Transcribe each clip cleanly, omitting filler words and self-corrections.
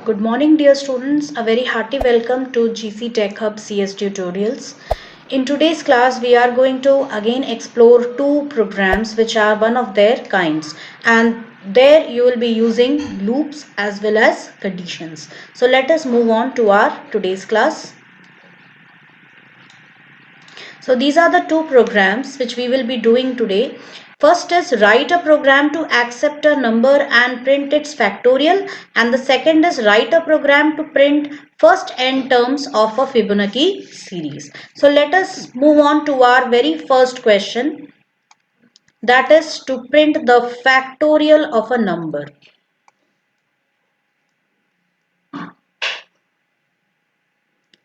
Good morning, dear students. A very hearty welcome to GC Tech Hub CS tutorials. In today's class, we are going to again explore two programs which are one of their kinds, and there you will be using loops as well as conditions. So let us move on to our today's class. So these are the two programs which we will be doing today. First is write a program to accept a number and print its factorial, and the second is write a program to print first n terms of a Fibonacci series. So let us move on to our very first question, that is to print the factorial of a number.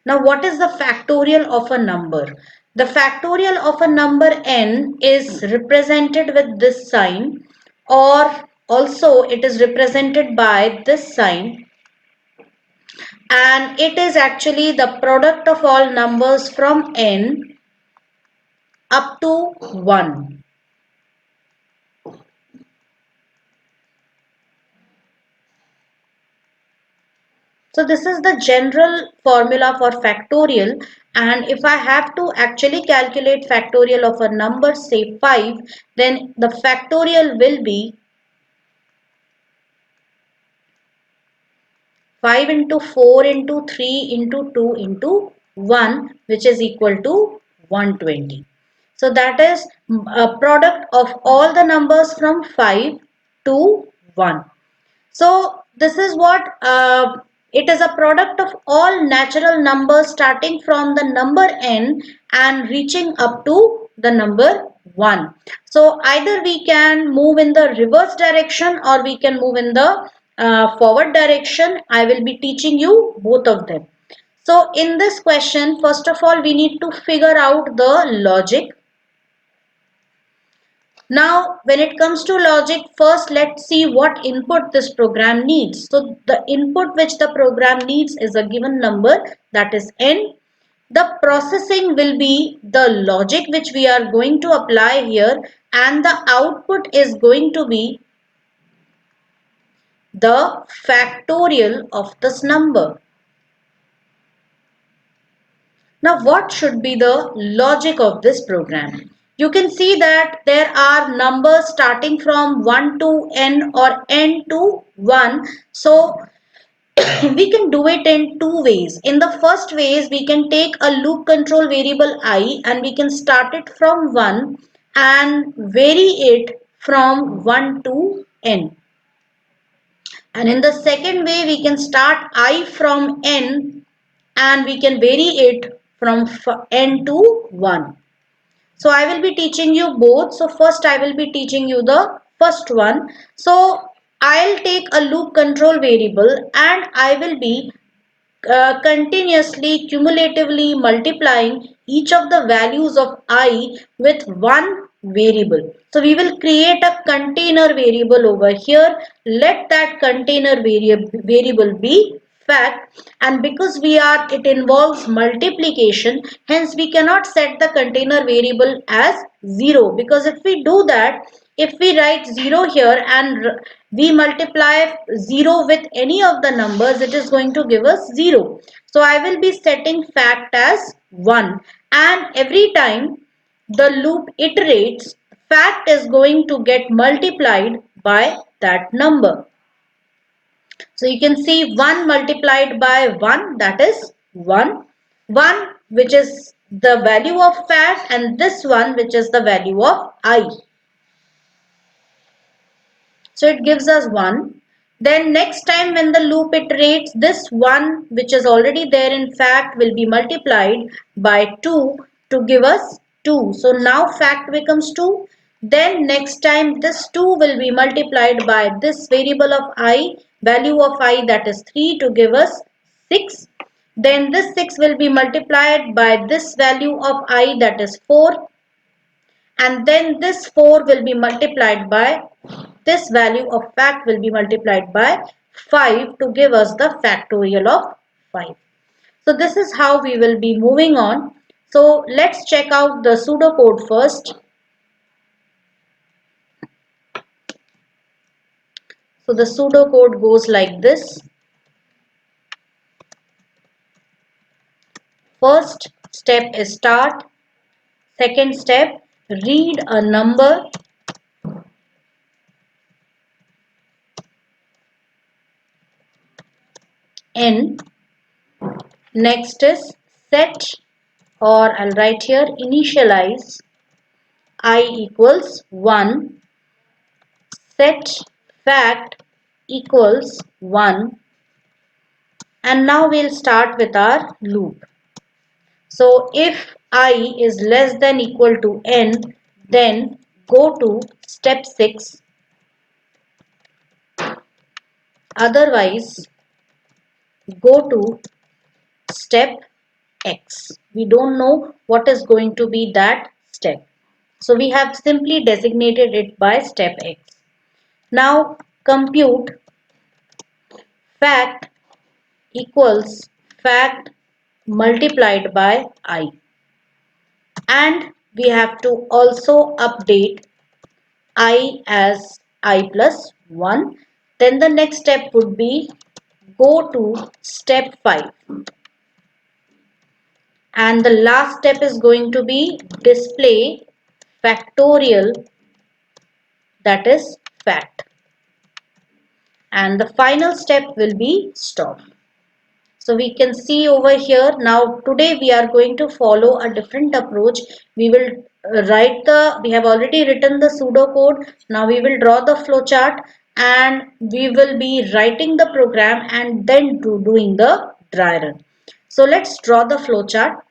Now, what is the factorial of a number? The factorial of a number n is represented with this sign, or also it is represented by this sign, and it is actually the product of all numbers from n up to 1. So this is the general formula for factorial, and if I have to actually calculate factorial of a number, say 5, then the factorial will be 5 into 4 into 3 into 2 into 1, which is equal to 120. So that is a product of all the numbers from 5 to 1. So this is what it is, a product of all natural numbers starting from the number n and reaching up to the number 1. So either we can move in the reverse direction or we can move in the forward direction. I will be teaching you both of them. So in this question, first of all, we need to figure out the logic. Now, when it comes to logic, first let's see what input this program needs. So the input which the program needs is a given number, that is n. The processing will be the logic which we are going to apply here, and the output is going to be the factorial of this number. Now, what should be the logic of this program? You can see that there are numbers starting from 1 to n or n to 1. So, we can do it in two ways. In the first ways, we can take a loop control variable I and we can start it from 1 and vary it from 1 to n. And in the second way, we can start I from n and we can vary it from n to 1. So I will be teaching you both. So first I will be teaching you the first one. So I'll take a loop control variable and I will be continuously cumulatively multiplying each of the values of I with one variable. So we will create a container variable over here. Let that container variable be fact, and because it involves multiplication, hence we cannot set the container variable as 0, because if we do that, if we write 0 here and we multiply 0 with any of the numbers, it is going to give us 0. So I will be setting fact as 1, and every time the loop iterates, fact is going to get multiplied by that number. So you can see 1 multiplied by 1, that is 1. 1 which is the value of fact, and this one which is the value of I. So it gives us 1. Then next time when the loop iterates, this 1 which is already there in fact will be multiplied by 2 to give us 2. So now fact becomes 2. Then next time this 2 will be multiplied by this variable of I, value of I, that is 3, to give us 6. Then this 6 will be multiplied by this value of I, that is 4, and then this 4 will be multiplied by this value of fact will be multiplied by 5 to give us the factorial of 5. So this is how we will be moving on. So let's check out the pseudocode first. So the pseudocode goes like this. first step is start. Second step, read a number. N. Next is set, or I'll write here initialize I equals 1. Set fact equals 1. And now we'll start with our loop. So if I is less than equal to n, then go to step 6. Otherwise, go to step X. We don't know what is going to be that step. So we have simply designated it by step X. Now compute fact equals fact multiplied by I. And we have to also update I as I plus 1. Then the next step would be go to step 5. And the last step is going to be display factorial, that is fact. And the final step will be stop. So we can see over here now today we are going to follow a different approach. We will we have already written the pseudocode. Now we will draw the flowchart and we will be writing the program and then doing the dry run. So let's draw the flowchart.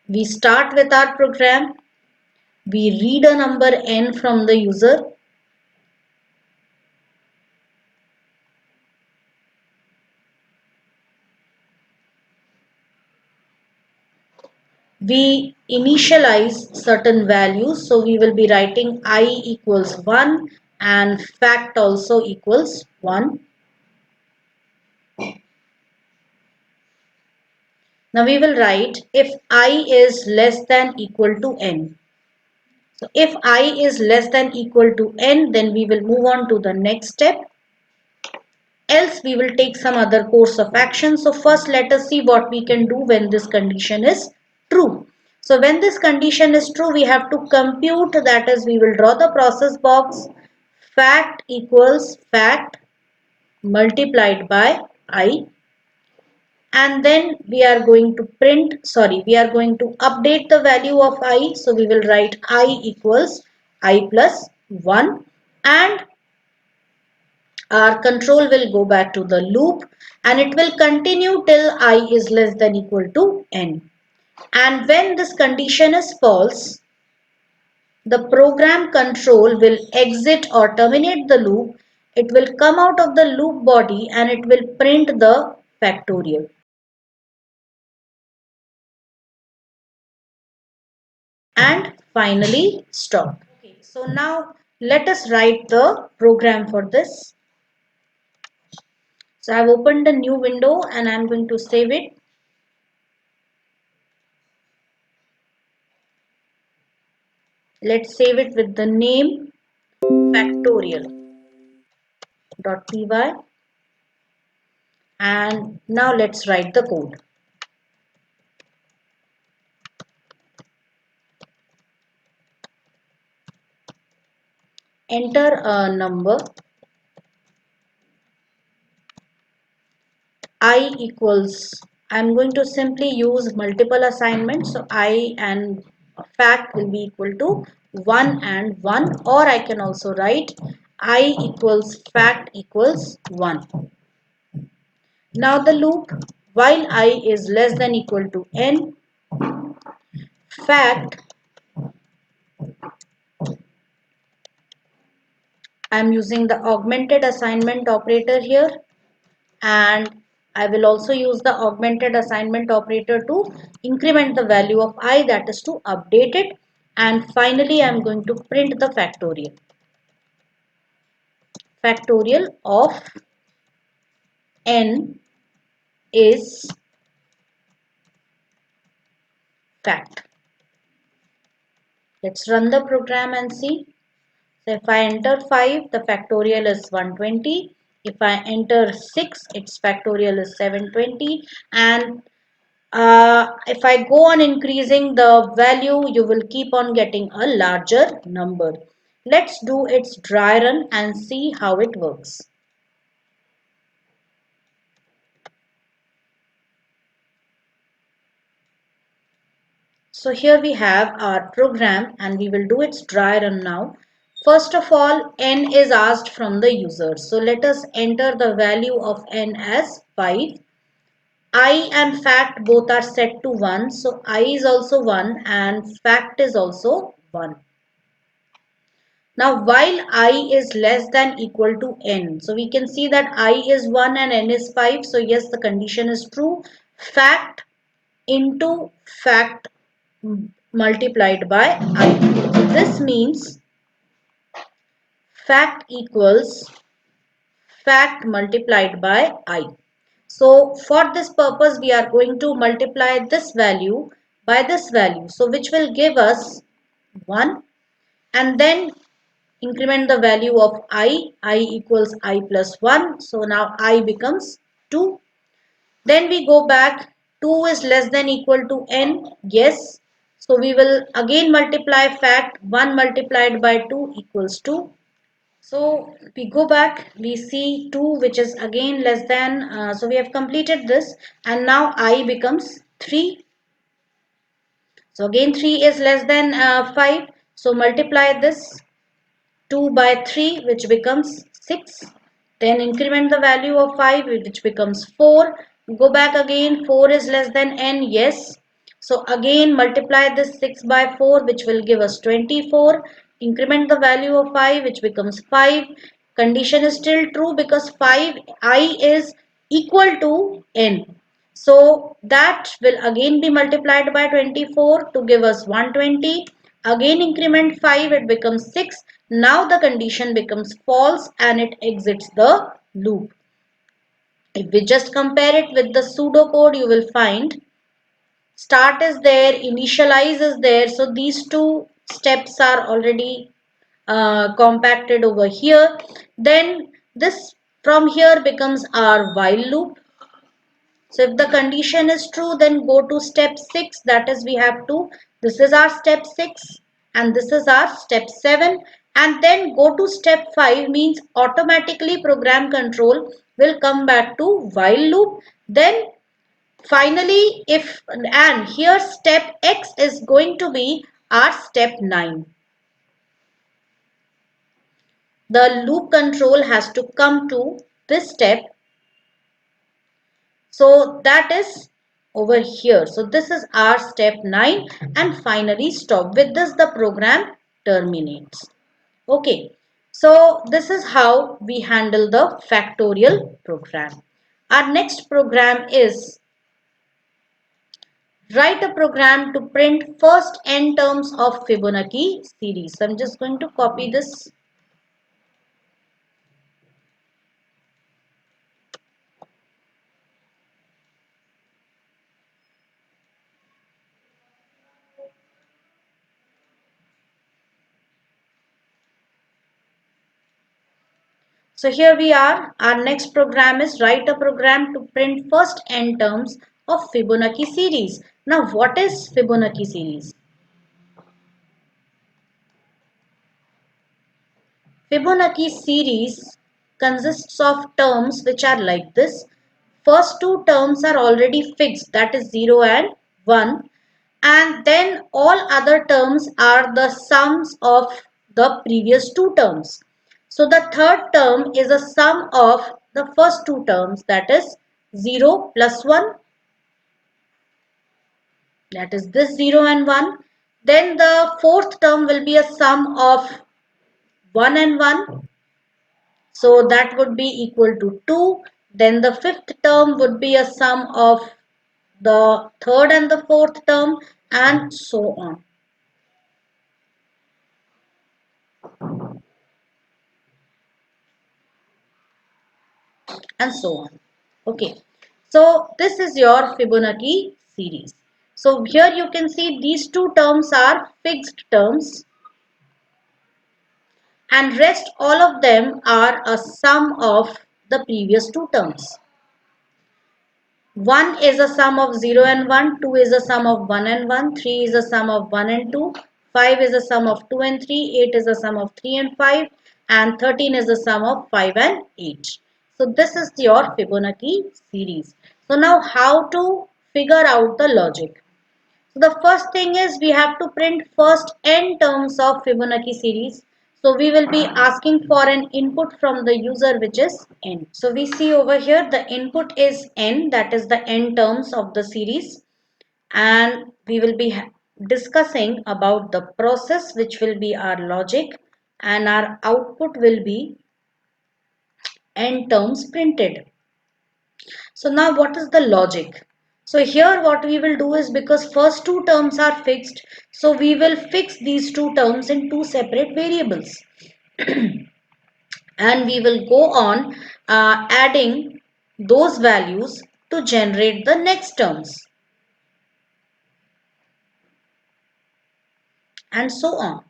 We start with our program. We read a number n from the user. We initialize certain values, so we will be writing I equals 1 and fact also equals 1. Now we will write if I is less than equal to n. So if I is less than equal to n, then we will move on to the next step. Else we will take some other course of action. So first let us see what we can do when this condition is true. So when this condition is true, we have to compute, that is we will draw the process box. Fact equals fact multiplied by I. And then we are going to we are going to update the value of I. So we will write I equals I plus 1 and our control will go back to the loop and it will continue till I is less than equal to n. And when this condition is false, the program control will exit or terminate the loop. It will come out of the loop body and it will print the factorial. And finally stop. Okay, so now let us write the program for this. So I've opened a new window and I'm going to save it. Let's save it with the name factorial.py and now let's write the code. Enter a number. I equals, I'm going to simply use multiple assignments. So I and fact will be equal to 1 and 1, or I can also write I equals fact equals 1. Now the loop, while I is less than equal to n, fact, I'm using the augmented assignment operator here, and I will also use the augmented assignment operator to increment the value of I, that is to update it, and finally I'm going to print the factorial of n is fact. Let's run the program and see. So if I enter 5, the factorial is 120. If I enter 6, its factorial is 720. And If I go on increasing the value, you will keep on getting a larger number. Let's do its dry run and see how it works. So here we have our program and we will do its dry run now. First of all, n is asked from the user. So let us enter the value of n as 5. I and fact both are set to 1. So I is also 1 and fact is also 1. Now while I is less than equal to n, so we can see that I is 1 and n is 5. So yes, the condition is true. Fact into fact multiplied by I. So this means fact equals fact multiplied by I. So for this purpose, we are going to multiply this value by this value. So which will give us 1 and then increment the value of I equals I plus 1. So now I becomes 2. Then we go back, 2 is less than equal to n, yes. So we will again multiply fact, 1 multiplied by 2 equals 2. So we go back, we see 2 which is again less than, so we have completed this and now I becomes 3. So again 3 is less than 5. So multiply this 2 by 3 which becomes 6. Then increment the value of 5 which becomes 4. Go back again, 4 is less than n, yes. So again multiply this 6 by 4 which will give us 24. Increment the value of 5 which becomes 5. Condition is still true because 5 I is equal to n. So that will again be multiplied by 24 to give us 120. Again increment 5, it becomes 6. Now the condition becomes false and it exits the loop. If we just compare it with the pseudocode, you will find start is there, initialize is there. So these two steps are already compacted over here. Then this from here becomes our while loop. So if the condition is true, then go to step 6. That is, we have to, this is our step 6 and this is our step 7. And then go to step 5 means automatically program control will come back to while loop. Then finally, if, and here step X is going to be our step 9. The loop control has to come to this step. So that is over here. So this is our step 9 and finally stop. With this the program terminates. Okay. So this is how we handle the factorial program. Our next program is write a program to print first n terms of Fibonacci series. So I'm just going to copy this. So here we are. Our next program is write a program to print first n terms of Fibonacci series. Now what is Fibonacci series? Fibonacci series consists of terms which are like this. First two terms are already fixed, that is 0 and 1, and then all other terms are the sums of the previous two terms. So the third term is a sum of the first two terms, that is 0 plus 1, that is this 0 and 1. Then the fourth term will be a sum of 1 and 1. So that would be equal to 2. Then the fifth term would be a sum of the third and the fourth term and so on and so on. Okay. So this is your Fibonacci series. So here you can see these two terms are fixed terms and rest all of them are a sum of the previous two terms. 1 is a sum of 0 and 1, 2 is a sum of 1 and 1, 3 is a sum of 1 and 2, 5 is a sum of 2 and 3, 8 is a sum of 3 and 5, and 13 is a sum of 5 and 8. So this is your Fibonacci series. So now how to figure out the logic? So the first thing is we have to print first n terms of Fibonacci series. So we will be asking for an input from the user, which is n. So we see over here the input is n, that is the n terms of the series, and we will be discussing about the process, which will be our logic, and our output will be n terms printed. So now what is the logic? So here what we will do is, because first two terms are fixed, so we will fix these two terms in two separate variables. And we will go on adding those values to generate the next terms, and so on.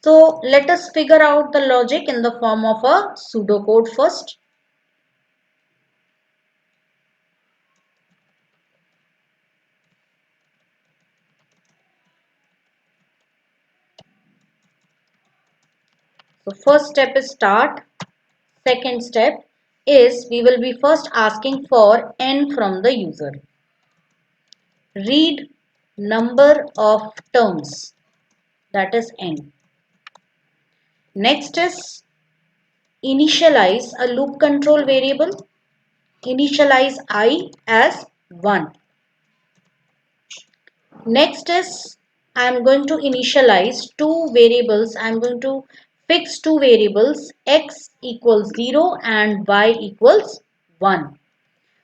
So let us figure out the logic in the form of a pseudocode first. So first step is start. Second step is we will be first asking for n from the user. Read number of terms, that is n. Next is initialize a loop control variable. Initialize I as 1. Next is I am going to initialize two variables. I am going to fix two variables, x equals 0 and y equals 1.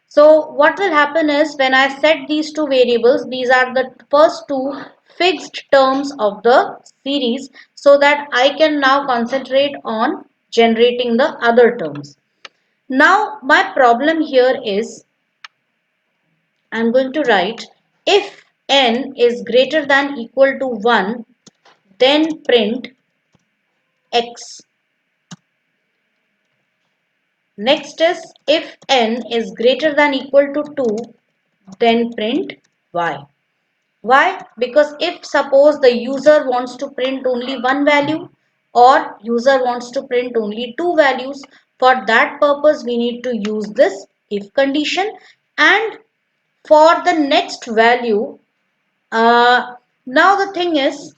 So what will happen is, when I set these two variables, these are the first two fixed terms of the series, so that I can now concentrate on generating the other terms. Now my problem here is, I'm going to write, if n is greater than equal to 1, then print x. Next is, if n is greater than equal to 2, then print y. Why? Because if suppose the user wants to print only one value, or user wants to print only two values, for that purpose we need to use this if condition. And for the next value, now the thing is,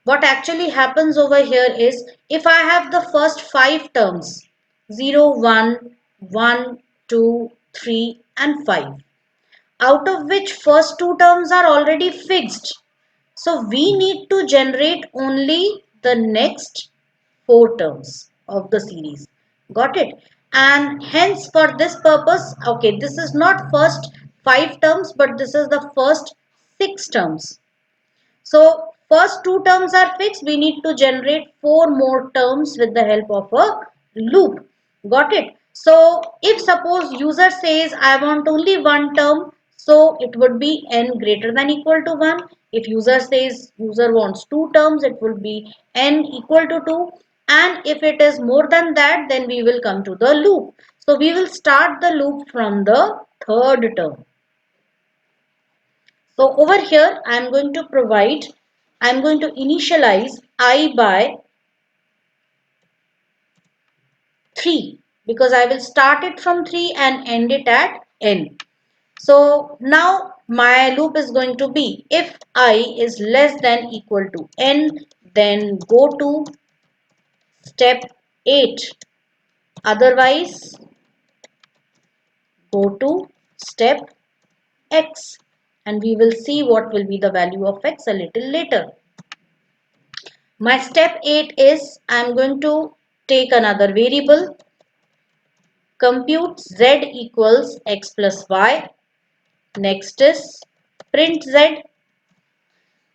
what actually happens over here is, if I have the first five terms, 0, 1, 1, 2, 3 and 5, out of which first two terms are already fixed. So we need to generate only the next four terms of the series. Got it? And hence for this purpose, okay, this is not first five terms, but this is the first six terms. So first two terms are fixed. We need to generate four more terms with the help of a loop. Got it? So if suppose user says I want only one term, so it would be n greater than equal to 1. If user says user wants two terms, it will be n equal to 2. And if it is more than that, then we will come to the loop. So we will start the loop from the third term. So over here, I'm going to initialize I by 3, because I will start it from 3 and end it at n. So now my loop is going to be, if I is less than equal to n, then go to step 8. Otherwise, go to step x, and we will see what will be the value of x a little later. My step 8 is, I am going to take another variable, compute z equals x plus y. Next is print z.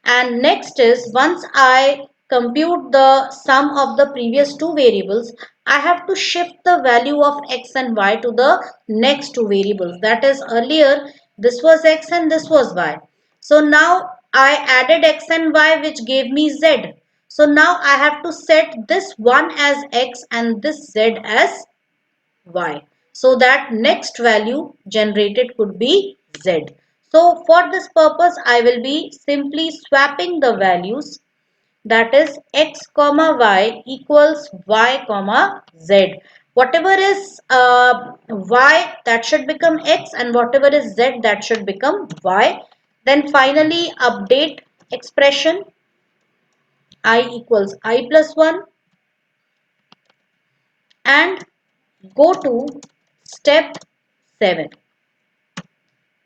And next is, once I compute the sum of the previous two variables, I have to shift the value of x and y to the next two variables. That is, earlier this was x and this was y. So now I added x and y, which gave me z. So now I have to set this one as x and this z as y. so that next value generated could be z. So for this purpose, I will be simply swapping the values, that is x comma y equals y comma z. Whatever is y, that should become x, and whatever is z, that should become y. Then finally update expression, I equals I plus 1, and go to step 7.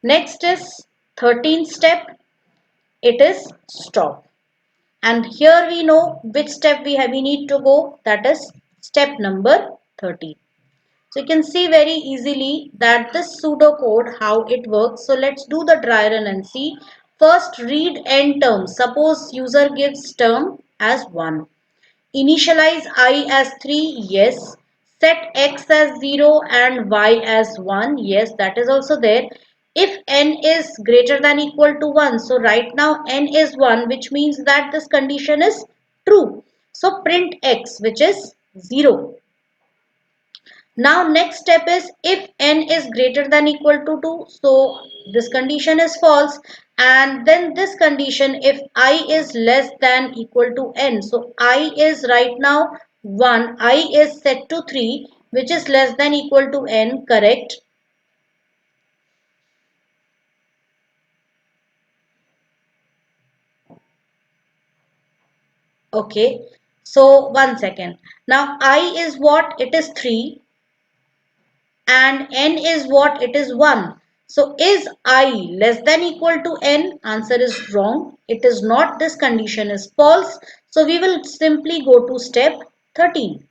Next is 13th step, it is stop. And here we know which step we need to go, that is step number 13. So you can see very easily that this pseudocode, how it works. So let's do the dry run and see. First read end term. Suppose user gives term as 1. Initialize I as 3, yes. Set x as 0 and y as 1, yes, that is also there. If n is greater than equal to 1, so right now n is 1, which means that this condition is true. So print x, which is 0. Now next step is if n is greater than equal to 2, so this condition is false, and then this condition if I is less than equal to n, so I is right now 1, I is set to 3, which is less than equal to n, correct? Okay, so one second. Now I is what? It is 3, and n is what? It is 1. So is I less than equal to n? Answer is wrong. It is not. This condition is false. So we will simply go to step 13.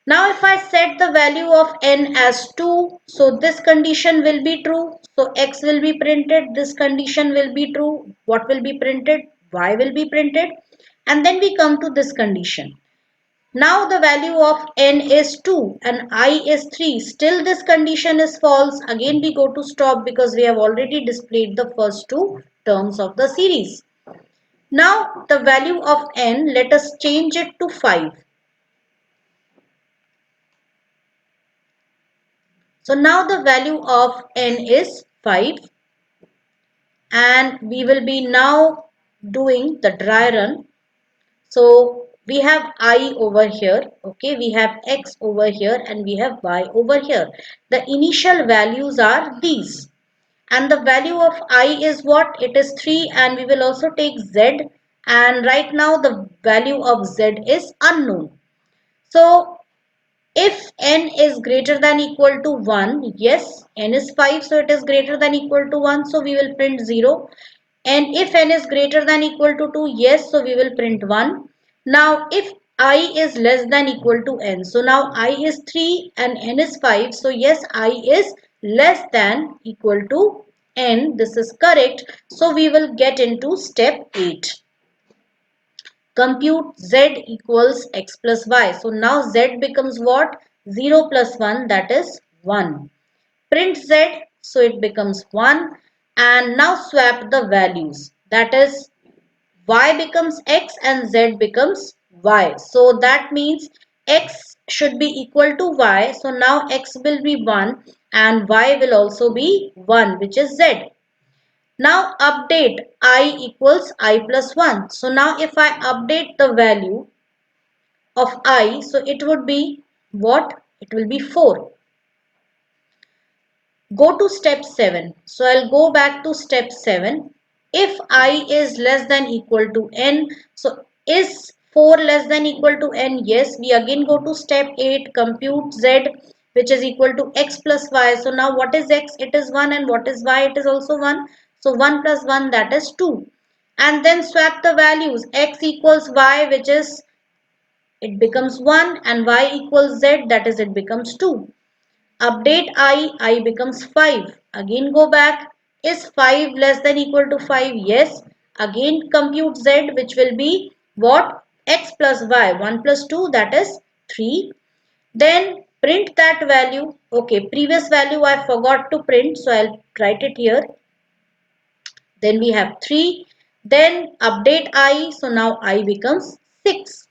Now if I set the value of n as 2, so this condition will be true. So x will be printed. This condition will be true. What will be printed? Y will be printed. And then we come to this condition. Now the value of n is 2 and I is 3. Still this condition is false. Again we go to stop because we have already displayed the first two terms of the series. Now the value of n, let us change it to 5. So now the value of n is 5, and we will be now doing the dry run. So we have I over here, okay, we have x over here, and we have y over here. The initial values are these. And the value of I is what? It is 3, and we will also take z, and right now the value of z is unknown. So if n is greater than equal to 1, yes, n is 5, so it is greater than equal to 1, so we will print 0. And if n is greater than equal to 2, yes, so we will print 1. Now if I is less than equal to n, so now I is 3 and n is 5, so yes, I is less than equal to n. This is correct. So we will get into step 8. Compute z equals x plus y. So now z becomes what? 0 plus 1, that is 1. Print z, so it becomes 1. And now swap the values. That is y becomes x and z becomes y. So that means x should be equal to y. So now x will be 1 and y will also be 1, which is z. Now update I equals I plus 1. So now if I update the value of I, so it would be what? It will be 4. Go to step 7. So I'll go back to step 7. If I is less than equal to n, so is 4 less than equal to n? Yes, we again go to step 8, compute z, which is equal to x plus y. So now what is x? It is 1, and what is y? It is also 1. So 1 plus 1, that is 2. And then swap the values. X equals y, which is it becomes 1, and y equals z, that is it becomes 2. Update I becomes 5. Again go back. Is 5 less than equal to 5? Yes. Again compute z, which will be what? X plus y. 1 plus 2, that is 3. Then print that value. Okay, previous value I forgot to print, so I'll write it here. Then we have 3. Then update I, so now I becomes 6.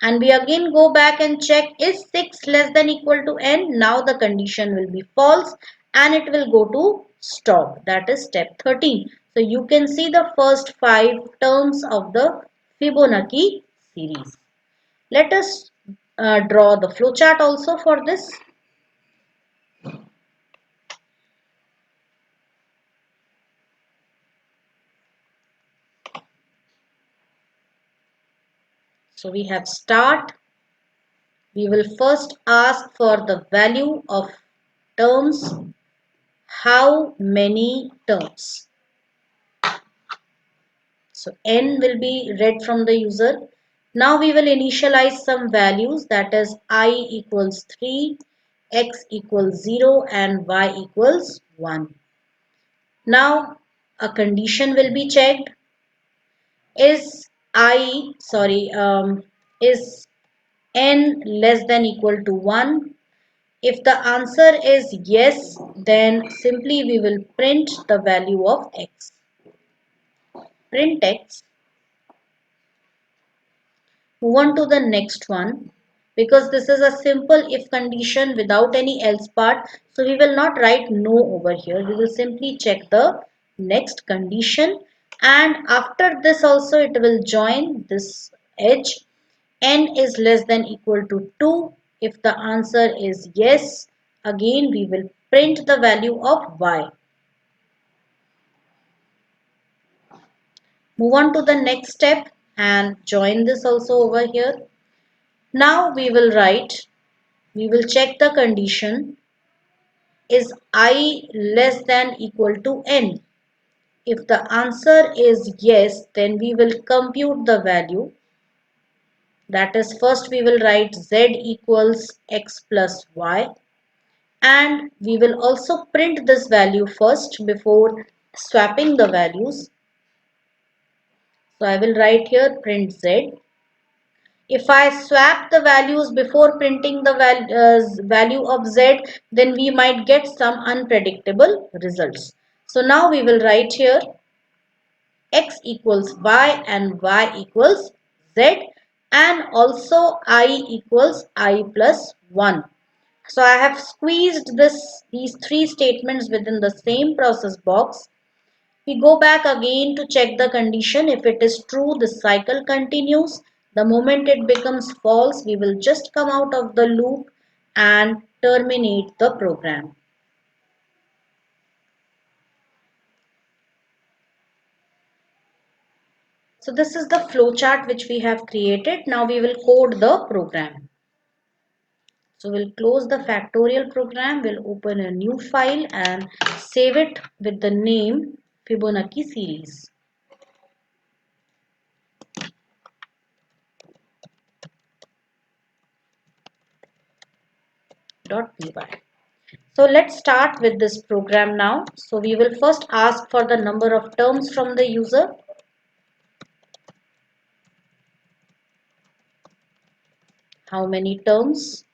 And we again go back and check, is 6 less than equal to n? Now the condition will be false and it will go to stop. That is step 13. So you can see the first 5 terms of the Fibonacci series. Let us draw the flowchart also for this. So we have start. We will first ask for the value of terms. How many terms? So n will be read from the user. Now we will initialize some values, that is I equals 3, x equals 0 and y equals 1. Now a condition will be checked. Is is n less than equal to 1? If the answer is yes, then simply we will print the value of x. Print x. Move on to the next one, because this is a simple if condition without any else part. So we will not write no over here. We will simply check the next condition, and after this also it will join this edge. N is less than equal to 2. If the answer is yes, again we will print the value of y. Move on to the next step and join this also over here. Now we will check the condition, is I less than equal to n? If the answer is yes, then we will compute the value. That is, first we will write z equals x plus y, and we will also print this value first before swapping the values. So I will write here print z. If I swap the values before printing the value of z, then we might get some unpredictable results. So now we will write here x equals y and y equals z, and also I equals I plus 1. So I have squeezed these three statements within the same process box. We go back again to check the condition. If it is true, the cycle continues. The moment it becomes false, we will just come out of the loop and terminate the program. So this is the flowchart which we have created. Now we will code the program. So we'll close the factorial program. We'll open a new file and save it with the name Fibonacci series. .py. So let's start with this program now. So we will first ask for the number of terms from the user. How many terms?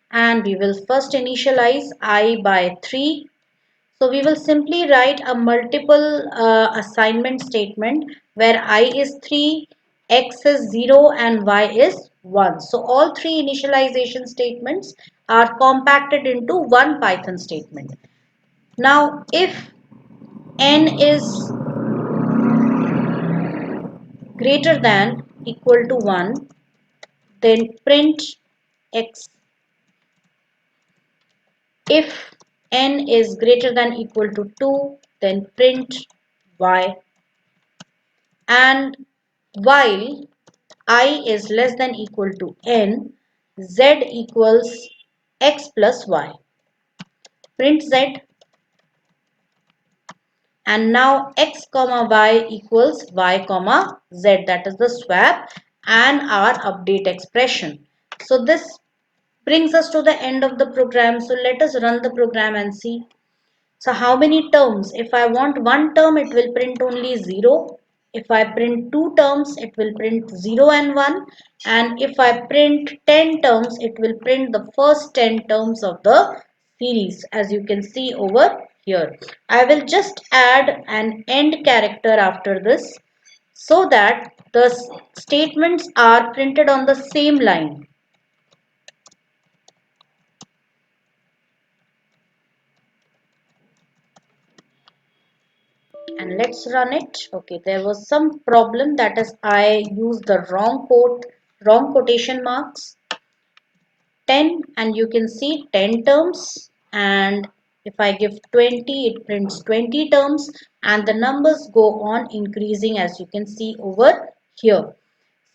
And we will first initialize I by 3. So we will simply write a multiple assignment statement where I is 3, x is 0 and y is 1. So all three initialization statements are compacted into one Python statement. Now if n is greater than equal to 1, then print x. If n is greater than equal to 2, then print y. And while I is less than equal to n, z equals x plus y. Print z. And now x comma y equals y comma z. That is the swap and our update expression. So this brings us to the end of the program. So let us run the program and see. So how many terms? If I want one term, it will print only 0. If I print two terms, it will print 0 and 1. And if I print 10 terms, it will print the first 10 terms of the series, as you can see over here. I will just add an end character after this. so that the statements are printed on the same line. And let's run it. Okay, there was some problem, that is I used the wrong quotation marks. 10, and you can see 10 terms, and if I give 20 it prints 20 terms, and the numbers go on increasing as you can see over here.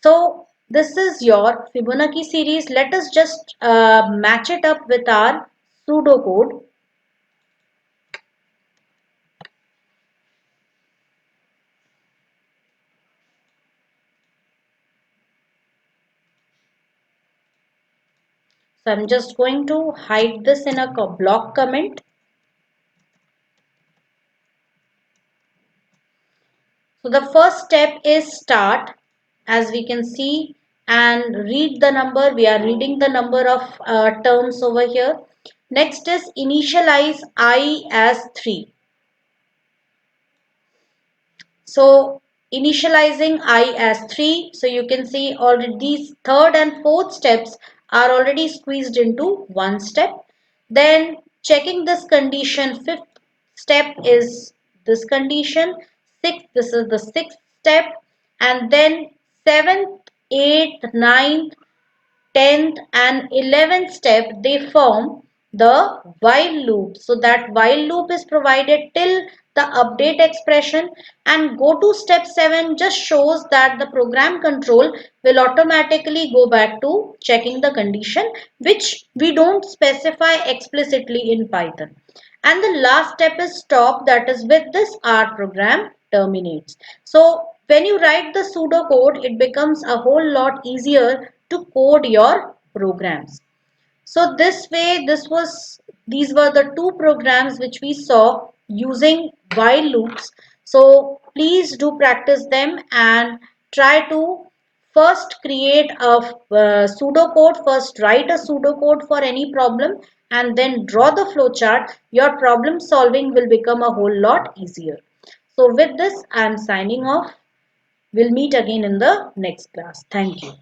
So this is your Fibonacci series. Let us just match it up with our pseudocode. So I'm just going to hide this in a block comment. So the first step is start, as we can see, and read the number. We are reading the number of terms over here. Next is initialize I as 3. So initializing I as 3. So you can see already these third and fourth steps are already squeezed into one step. Then checking this condition, fifth step is this condition. Sixth, this is the sixth step. And then seventh, eighth, ninth, 10th and 11th step, they form the while loop. So that while loop is provided till the update expression, and go to step 7 just shows that the program control will automatically go back to checking the condition, which we don't specify explicitly in Python. And the last step is stop, that is with this our program terminates. So when you write the pseudocode, it becomes a whole lot easier to code your programs. So this way, these were the two programs which we saw using while loops. So please do practice them and try to first create a pseudocode, first write a pseudocode for any problem, and then draw the flowchart. Your problem solving will become a whole lot easier. So with this, I am signing off. We'll meet again in the next class. Thank you.